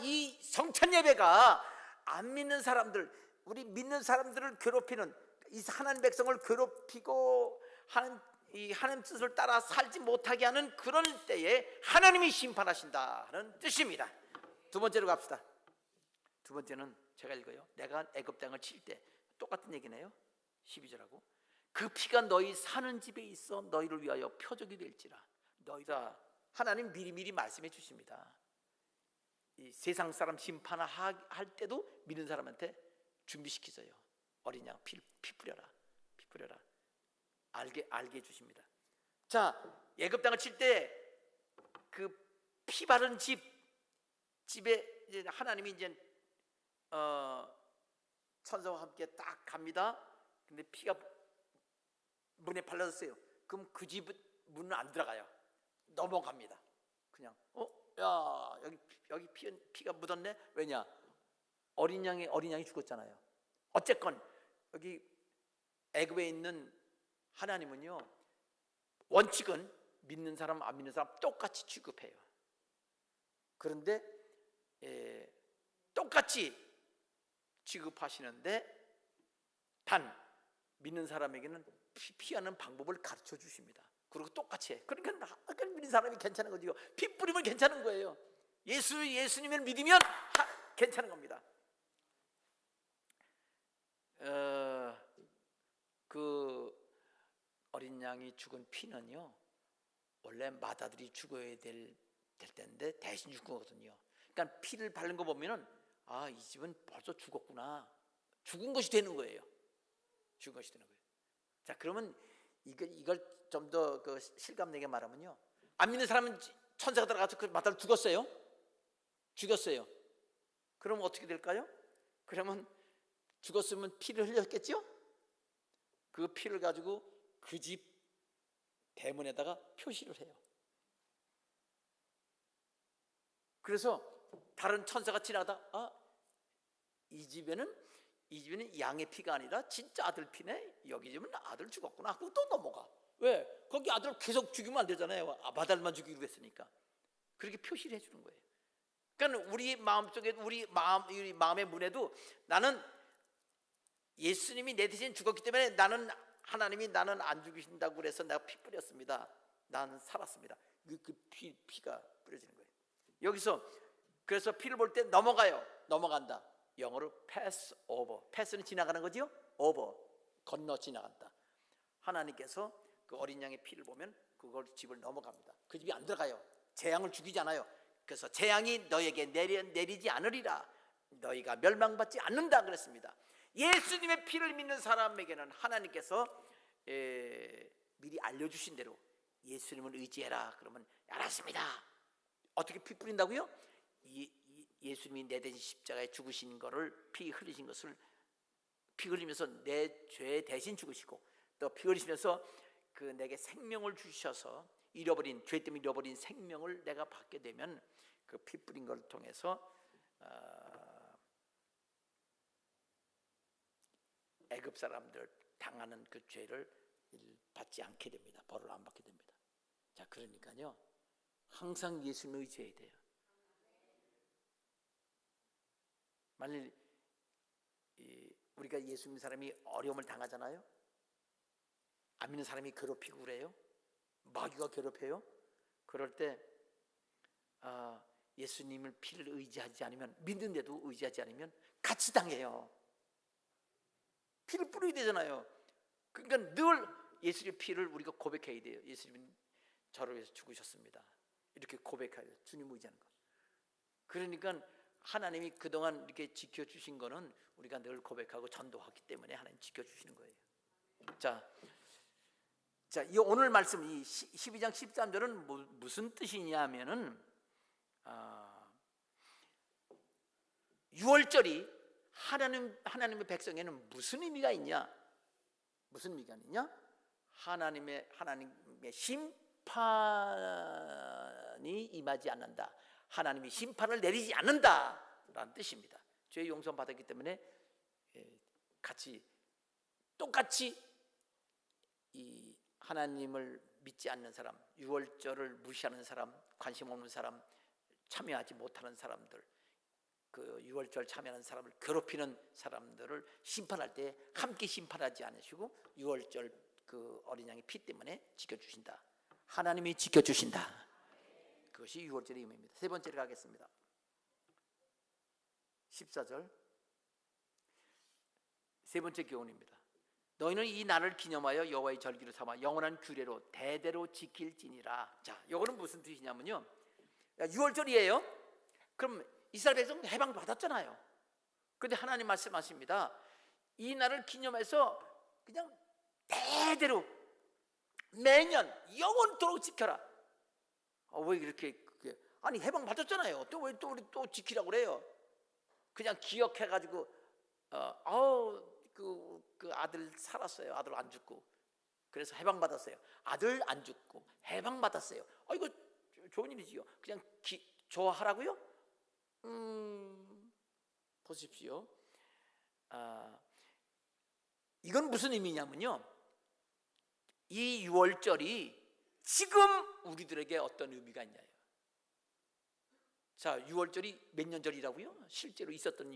이 성찬 예배가 안 믿는 사람들, 우리 믿는 사람들을 괴롭히는, 이 하나님 백성을 괴롭히고 하나님 뜻을 따라 살지 못하게 하는 그런 때에 하나님이 심판하신다는 뜻입니다. 두 번째로 갑시다. 두 번째는 제가 읽어요. 내가 애굽 땅을 칠 때, 똑같은 얘기네요. 12절하고 그 피가 너희 사는 집에 있어 너희를 위하여 표적이 될지라. 너희가 하나님 미리미리 말씀해 주십니다. 이 세상 사람 심판할 때도 믿는 사람한테 준비시키세요. 어린 양 피 뿌려라, 피 뿌려라. 알게 해주십니다. 자, 애굽 땅을 칠 때 그 피 바른 집에 이제 하나님이 이제 천사와 함께 딱 갑니다. 근데 피가 문에 발라졌어요. 그럼 그 집 문은 안 들어가요. 넘어갑니다. 그냥 야 여기 피가 묻었네. 왜냐? 어린 양이 죽었잖아요. 어쨌건 여기 애굽에 있는 하나님은요, 원칙은 믿는 사람 안 믿는 사람 똑같이 취급해요. 그런데 똑같이 취급하시는데 단 믿는 사람에게는 피하는 방법을 가르쳐 주십니다. 그리고 똑같이 해. 그러니까 믿는 사람이 괜찮은 거죠. 피 뿌리면 괜찮은 거예요. 예수님을 믿으면 괜찮은 겁니다. 그 어린 양이 죽은 피는요, 원래 맏아들이 죽어야 될 텐데 대신 죽은 거거든요. 그러니까 피를 바른 거 보면은 이 집은 벌써 죽었구나. 죽은 것이 되는 거예요. 죽은 것이 되는 거예요. 자, 그러면 이걸 좀 더 그 실감내게 말하면요, 안 믿는 사람은 천사가 들어가서 그 맏아들 죽였어요. 그럼 어떻게 될까요? 그러면 죽었으면 피를 흘렸겠죠? 그 피를 가지고 그 집 대문에다가 표시를 해요. 그래서 다른 천사가 지나가다 이 집에는 양의 피가 아니라 진짜 아들 피네. 여기 집은 아들 죽었구나 하고 또 넘어가. 왜? 거기 아들 계속 죽이면 안 되잖아요. 아들만 죽이기로 했으니까. 그렇게 표시를 해주는 거예요. 그러니까 우리 마음속에, 우리 마음의 문에도 나는 예수님이 내 대신 죽었기 때문에 하나님이 나는 안 죽이신다고 그래서 내가 피 뿌렸습니다. 나는 살았습니다. 그 피가 뿌려지는 거예요. 여기서 그래서 피를 볼 때 넘어간다. 영어로 pass over. pass는 지나가는 거죠. over, 건너 지나간다. 하나님께서 그 어린 양의 피를 보면 그걸 집을 넘어갑니다. 그 집이 안 들어가요. 재앙을 죽이지 않아요. 그래서 재앙이 너에게 내리지 않으리라. 너희가 멸망받지 않는다 그랬습니다. 예수님의 피를 믿는 사람에게는 하나님께서 미리 알려주신 대로 예수님을 의지해라. 그러면 알았습니다. 어떻게 피 뿌린다고요? 예수님이 내 대신 십자가에 죽으신 거를 피 흘리신 것을 피 흘리면서 내 죄 대신 죽으시고 또 피 흘리시면서 그 내게 생명을 주셔서 죄 때문에 잃어버린 생명을 내가 받게 되면 그 피 뿌린 걸 통해서 애굽 사람들 당하는 그 죄를 받지 않게 됩니다. 벌을 안 받게 됩니다. 자, 그러니까요, 항상 예수님을 의지해야 돼요. 만일 우리가 예수 믿는 사람이 어려움을 당하잖아요. 안 믿는 사람이 괴롭히고 그래요. 마귀가 괴롭혀요. 그럴 때 예수님을 피를 의지하지 않으면, 믿는데도 의지하지 않으면 같이 당해요. 피를 뿌려야 되잖아요. 그러니까 늘 예수님의 피를 우리가 고백해야 돼요. 예수님은 저를 위해서 죽으셨습니다. 이렇게 고백해요. 주님 의지하는 거. 그러니까 하나님이 그동안 이렇게 지켜주신 거는 우리가 늘 고백하고 전도하기 때문에 하나님 지켜주시는 거예요. 자, 이 오늘 말씀, 이 12장 13절은 무슨 뜻이냐면은 6월절이 하나님의 백성에는 무슨 의미가 있냐? 무슨 의미가 있냐? 하나님의 심판이 임하지 않는다. 하나님이 심판을 내리지 않는다라는 뜻입니다. 죄 용서 받았기 때문에 똑같이 이 하나님을 믿지 않는 사람, 6월절을 무시하는 사람, 관심 없는 사람, 참여하지 못하는 사람들, 그 6월절 참여하는 사람을 괴롭히는 사람들을 심판할 때 함께 심판하지 않으시고 6월절 그 어린 양의 피 때문에 지켜주신다. 하나님이 지켜주신다. 그것이 6월절의 의미입니다. 세 번째로 가겠습니다. 14절 세 번째 교훈입니다. 너희는 이 날을 기념하여 여호와의 절기를 삼아 영원한 규례로 대대로 지킬지니라. 자, 이거는 무슨 뜻이냐면요, 6월절이에요. 그럼 이스라엘 백성 해방 받았잖아요. 그런데 하나님 말씀하십니다. 이 날을 기념해서 그냥 대대로 매년 영원토록 지켜라. 왜 이렇게 아니 해방 받았잖아요. 또 왜 우리 또 지키라고 그래요? 그냥 기억해가지고 그 아들 살았어요. 아들 안 죽고. 그래서 해방 받았어요. 아들 안 죽고 해방 받았어요. 이거 좋은 일이지요. 그냥 좋아하라고요? 보십시오. 이건 무슨 의미냐면요, 이 6월절이 지금 우리들에게 어떤 의미가 있냐요. 자, 6월절이 몇 년 전이라고요? 실제로 있었던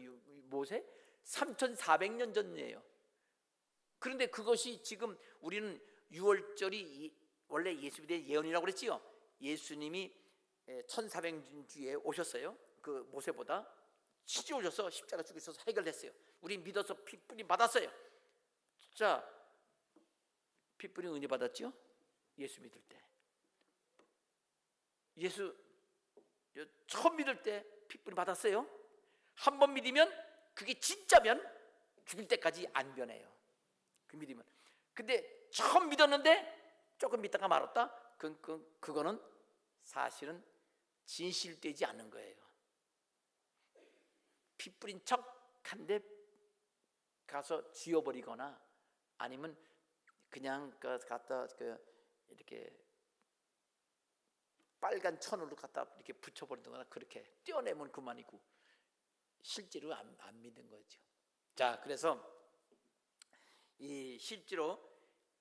모세 3400년 전이에요. 그런데 그것이 지금 우리는 6월절이 원래 예수에 대한 예언이라고 그랬지요. 예수님이 1400년 뒤에 오셨어요. 그 모세보다 실제 오셔서 십자가 죽으셔서 해결했어요. 우리 믿어서 피 뿌림 받았어요. 자, 피 뿌림 은혜 받았죠? 예수 믿을 때. 예수 처음 믿을 때 피 뿌림 받았어요. 한 번 믿으면 그게 진짜면 죽을 때까지 안 변해요. 그 믿으면. 근데 처음 믿었는데 조금 믿다가 말았다. 그거는 사실은 진실되지 않는 거예요. 피 뿌린 척한데 가서 지워버리거나 아니면 그냥 갖다 이렇게 빨간 천으로 갖다 이렇게 붙여버리거나 그렇게 떼어내면 그만이고 실제로 안 믿는 거죠. 자, 그래서 이 실제로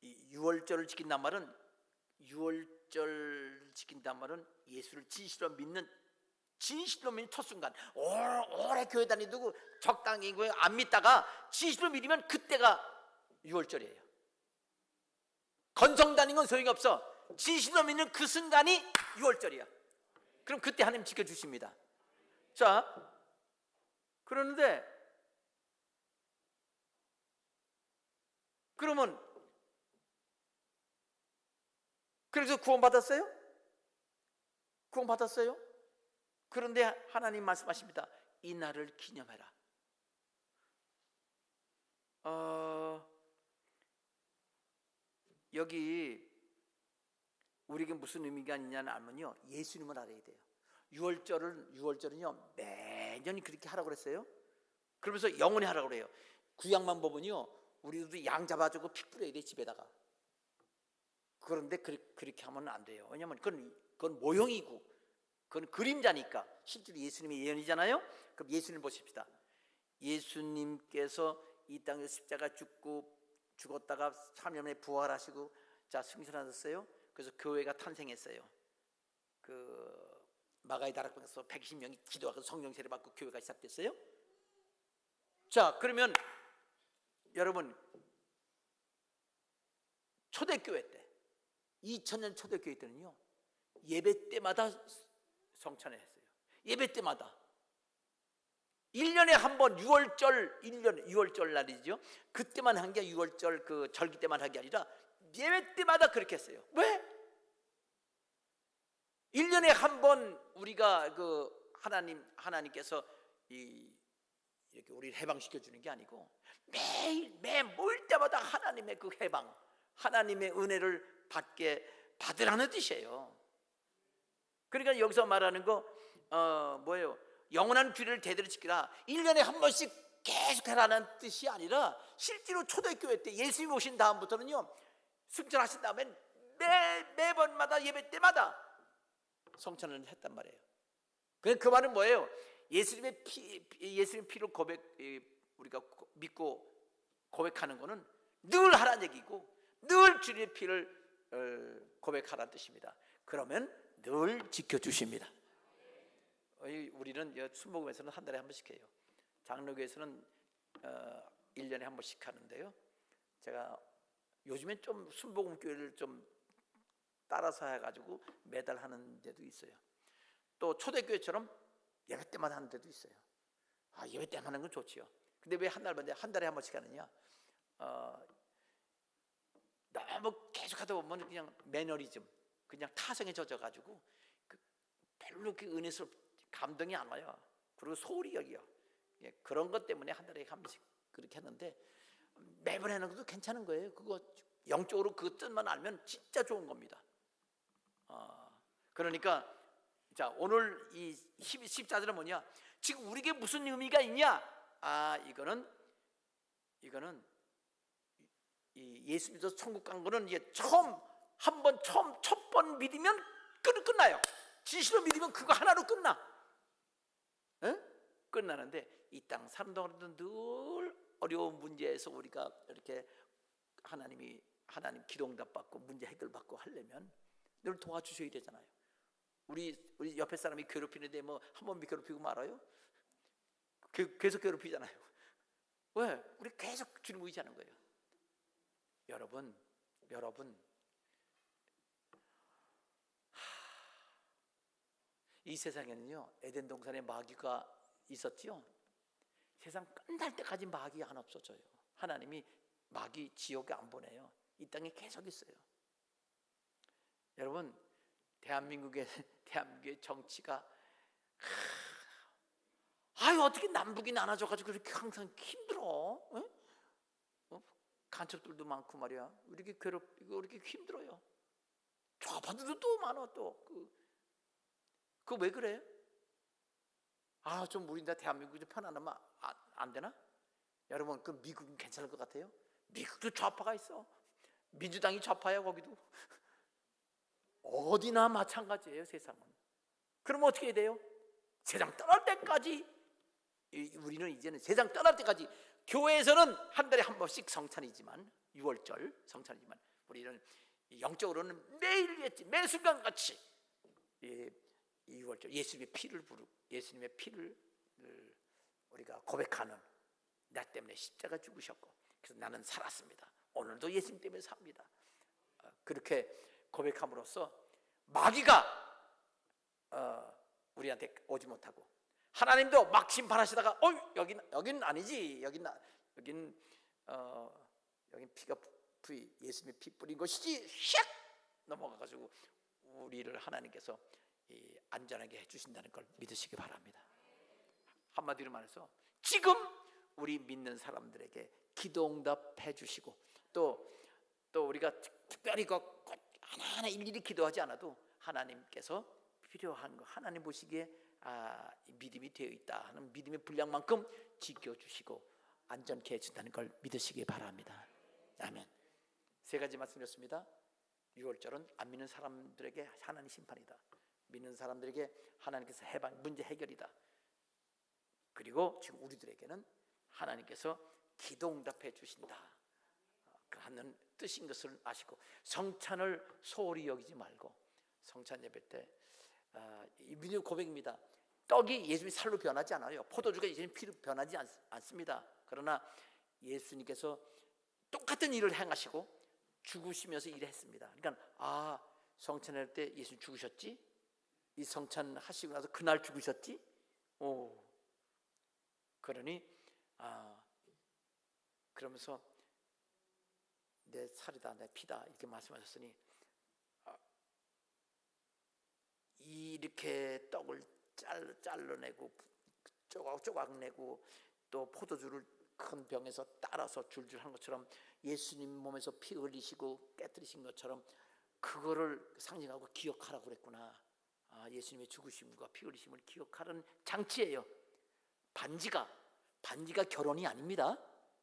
이 6월절을 지킨단 말은 6월절 지킨단 말은 예수를 진실로 믿는 첫 순간, 오래 교회 다니고 적당히 안 믿다가 진실로 믿으면 그때가 6월절이에요. 건성 다니는 건 소용이 없어. 진실로 믿는 그 순간이 6월절이야. 그럼 그때 하나님 지켜주십니다. 자, 그러는데 그러면 그래서 구원받았어요? 구원받았어요? 그런데 하나님 말씀하십니다. 이 날을 기념해라. 여기 우리에게 무슨 의미가 있냐는 알면요, 예수님을 알아야 돼요. 6월절은요 매년 그렇게 하라고 그랬어요. 그러면서 영원히 하라고 그래요. 구약만 보면요 우리도 양 잡아주고 피 뿌려야 돼 집에다가. 그런데 그렇게 하면 안 돼요. 왜냐하면 그건 모형이고 그건 그림자니까. 실제로 예수님의 예언이잖아요. 그럼 예수님 보십시다. 예수님께서 이 땅에서 십자가 죽었다가 3년 만에 부활하시고 자 승천하셨어요. 그래서 교회가 탄생했어요. 그 마가의 다락방에서 120명이 기도하고 성령 세례 받고 교회가 시작됐어요. 자, 그러면 여러분 초대교회 때 2000년 초대교회 때는요 예배 때마다 성찬을 했어요. 예배 때마다 1년에 한 번 6월절 1년 6월절 날이죠. 그때만 한 게 6월절 그 절기 때만 한 게 아니라 예배 때마다 그렇게 했어요. 왜? 1년에 한 번 우리가 그 하나님께서 이렇게 우리를 해방시켜 주는 게 아니고 매일 매 모일 때마다 하나님의 그 해방, 하나님의 은혜를 받으라는 뜻이에요. 그러니까 여기서 말하는 거 뭐예요? 영원한 규례를 대대로 지키라. 1년에 한 번씩 계속 해라는 뜻이 아니라 실제로 초대교회 때 예수님 오신 다음부터는요 승천하신 다음에 매번마다 예배 때마다 성찬을 했단 말이에요. 그 말은 뭐예요? 예수님의 피를 우리가 믿고 고백하는 것은 늘 하라는 얘기고 늘 주님의 피를 고백하라는 뜻입니다. 그러면 늘 지켜주십니다. 우리는 순복음에서는 한 달에 한 번씩 해요. 장로교에서는 1년에 한 번씩 하는데요. 제가 요즘엔 좀 순복음 교회를 좀 따라서 해가지고 매달 하는 데도 있어요. 또 초대교회처럼 예배 때마다 하는 데도 있어요. 예배 때만 하는 건 좋지요. 근데 왜 한 달에 한 번씩 하느냐? 너무 계속 하다 보면 그냥 매너리즘, 그냥 타성에 젖어가지고 별로 그 은혜스럽 감동이 안 와요. 그리고 소홀히 여기요. 그런 것 때문에 한 달에 한 번씩 그렇게 했는데 매번 하는 것도 괜찮은 거예요. 그거 영적으로 그 뜻만 알면 진짜 좋은 겁니다. 그러니까 자 오늘 이 14절은 뭐냐? 지금 우리에게 무슨 의미가 있냐? 이거는 이 예수 믿어서 천국 간 거는 이게 첫 번 믿으면 끝나요. 진실로 믿으면 그거 하나로 끝나. 끝나는데 이 땅 사는 동안에도 늘 어려운 문제에서 우리가 이렇게 하나님 기도응답 받고 문제 해결 받고 하려면 늘 도와주셔야 되잖아요. 우리 옆에 사람이 괴롭히는데 뭐 한 번 괴롭히고 말아요? 계속 괴롭히잖아요. 왜? 우리 계속 주님 의지하는 거예요. 여러분 이 세상에는요 에덴 동산에 마귀가 있었지요. 세상 끝날 때까지 마귀가 안 없어져요. 하나님이 마귀 지옥에 안 보내요. 이 땅에 계속 있어요. 여러분 대한민국의 정치가 어떻게 남북이 나눠져가지고 그렇게 항상 힘들어? 간첩들도 많고 말이야. 이렇게 괴롭히고 이렇게 힘들어요. 좌파들도 또 많아 또. 그거 왜 그래? 좀 우리나라 대한민국이 좀 편안하면 안 되나? 여러분 그 미국은 괜찮을 것 같아요? 미국도 좌파가 있어. 민주당이 좌파야 거기도. 어디나 마찬가지예요 세상은. 그럼 어떻게 해야 돼요? 세상 떠날 때까지 우리는 이제는 세상 떠날 때까지 교회에서는 한 달에 한 번씩 성찬이지만 6월절 성찬이지만 우리는 영적으로는 매 순간같이 6월절 예수님의 피를 우리가 고백하는 나 때문에 십자가 죽으셨고 그래서 나는 살았습니다. 오늘도 예수님 때문에 삽니다. 그렇게 고백함으로써 마귀가 우리한테 오지 못하고 하나님도 막 심판하시다가 여긴 아니지 여긴 피가 예수님의 피 뿌린 것이지 샥 넘어가가지고 우리를 하나님께서 안전하게 해주신다는 걸 믿으시기 바랍니다. 한마디로 말해서 지금 우리 믿는 사람들에게 기도응답해 주시고 또 우리가 특별히 하나하나 일일이 기도하지 않아도 하나님께서 필요한 거 하나님 보시기에 믿음이 되어 있다 하는 믿음의 분량만큼 지켜주시고 안전케 해준다는 걸 믿으시기 바랍니다. 아멘. 세 가지 말씀드렸습니다. 6월절은 안 믿는 사람들에게 하나님 심판이다. 믿는 사람들에게 하나님께서 문제 해결이다. 그리고 지금 우리들에게는 하나님께서 기도응답해 주신다 하는 뜻인 것을 아시고 성찬을 소홀히 여기지 말고 성찬 예배 때 믿음의 고백입니다. 떡이 예수님의 살로 변하지 않아요. 포도주가 예수님의 피로 변하지 않습니다. 그러나 예수님께서 똑같은 일을 행하시고 죽으시면서 일했습니다. 그러니까 성찬할 때 예수 죽으셨지? 이 성찬 하시고 나서 그날 죽으셨지? 그러니 그러면서 내 살이다 내 피다 이렇게 말씀하셨으니 이렇게 떡을 잘라내고 조각 내고 또 포도주를 큰 병에서 따라서 줄줄 한 것처럼 예수님 몸에서 피 흘리시고 깨뜨리신 것처럼 그거를 상징하고 기억하라고 그랬구나. 예수님의 죽으심과 피 흘리심을 기억하는 장치예요. 반지가 결혼이 아닙니다.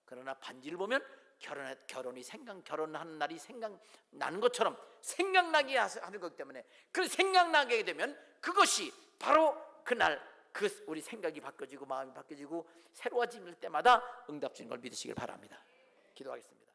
그러나 반지를 보면 결혼하는 날이 생각나는 것처럼 생각나게 하는 거기 때문에 그 생각나게 되면 그것이 바로 그날 우리 생각이 바뀌어지고 마음이 바뀌어지고 새로워질 때마다 응답 주는 걸 믿으시길 바랍니다. 기도하겠습니다.